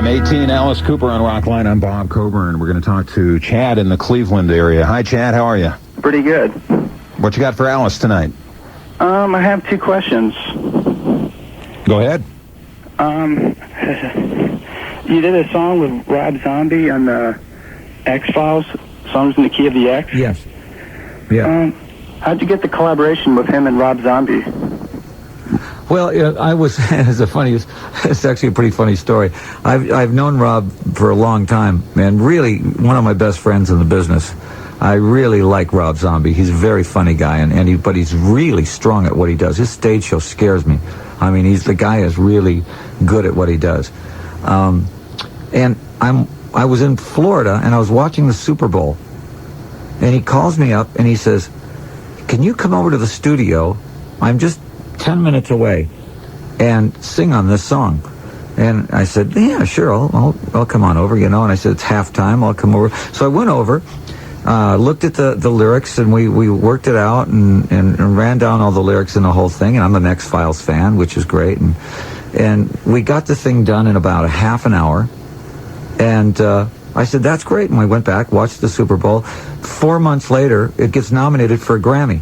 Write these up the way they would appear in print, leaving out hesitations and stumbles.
I'm 18, Alice Cooper on Rockline. I'm Bob Coburn. We're going to talk to Chad in the Cleveland area. Hi, Chad. How are you? Pretty good. What you got for Alice tonight? I have two questions. Go ahead. You did a song with Rob Zombie on the X-Files, Songs in the Key of the X. Yes. Yeah. How'd you get the collaboration with him and Rob Zombie? Well, I was. It's actually a pretty funny story. I've known Rob for a long time, and really one of my best friends in the business. I really like Rob Zombie. He's a very funny guy, but he's really strong at what he does. His stage show scares me. I mean, the guy is really good at what he does. And I was in Florida, and I was watching the Super Bowl, and he calls me up, and he says, "Can you come over to the studio? I'm just 10 minutes away and sing on this song." And I said, "Yeah, sure, I'll come on over, And I said, "It's halftime, I'll come over." So I went over, looked at the lyrics, and we worked it out and ran down all the lyrics and the whole thing. And I'm an X-Files fan, which is great. And we got the thing done in about a half an hour. And I said, "That's great." And we went back, watched the Super Bowl. 4 months later, it gets nominated for a Grammy.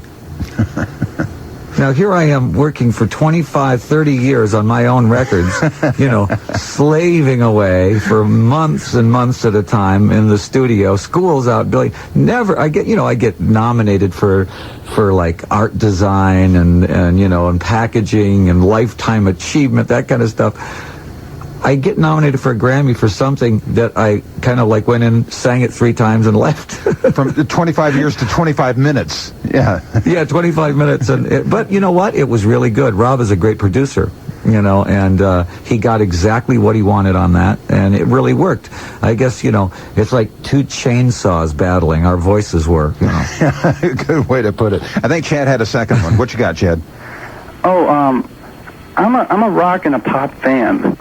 Now, here I am working for 25, 30 years on my own records, slaving away for months and months at a time in the studio. School's out, Billy. I get nominated for like art design and packaging and lifetime achievement, that kind of stuff. I get nominated for a Grammy for something that I kind of like went in, sang it 3 times and left. From 25 years to 25 minutes. Yeah. Yeah, 25 minutes. But you know what? It was really good. Rob is a great producer, and he got exactly what he wanted on that, and it really worked. I guess, it's like 2 chainsaws battling. Our voices were, Good way to put it. I think Chad had a second one. What you got, Chad? I'm a rock and a pop fan.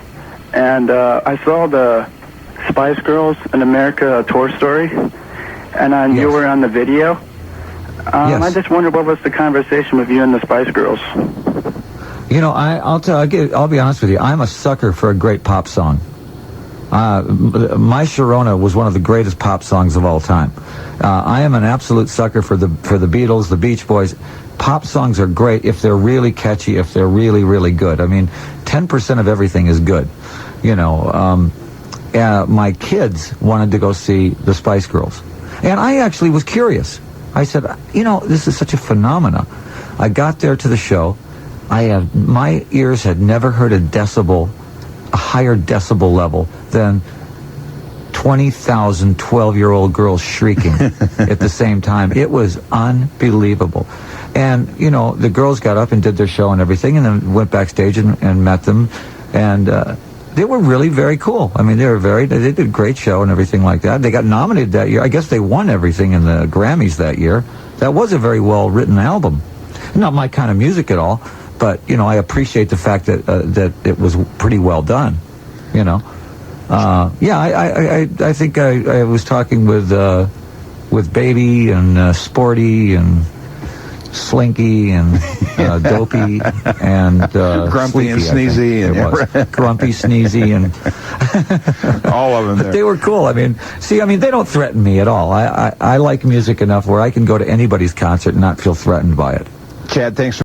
And I saw the Spice Girls in America tour story, and you were on the video. Yes. I just wondered what was the conversation with you and the Spice Girls. I'll be honest with you. I'm a sucker for a great pop song. My Sharona was one of the greatest pop songs of all time. I am an absolute sucker for the Beatles, the Beach Boys. Pop songs are great if they're really catchy, if they're really, really good. I mean, 10% of everything is good. My kids wanted to go see the Spice Girls. And I actually was curious. I said, this is such a phenomena. I got there to the show. My ears had never heard a higher decibel level than 20,000 12-year-old girls shrieking at the same time. It was unbelievable. And, the girls got up and did their show and everything, and then went backstage and met them. And they were really very cool. I mean, they did a great show and everything like that. They got nominated that year. I guess they won everything in the Grammys that year. That was a very well-written album. Not my kind of music at all, but, I appreciate the fact that it was pretty well done, I think I was talking with Baby and Sporty and Slinky and Dopey and Grumpy Sleepy, and Sneezy. Grumpy, Sneezy, and all of them. But they were cool. I mean, they don't threaten me at all. I like music enough where I can go to anybody's concert and not feel threatened by it. Chad, thanks for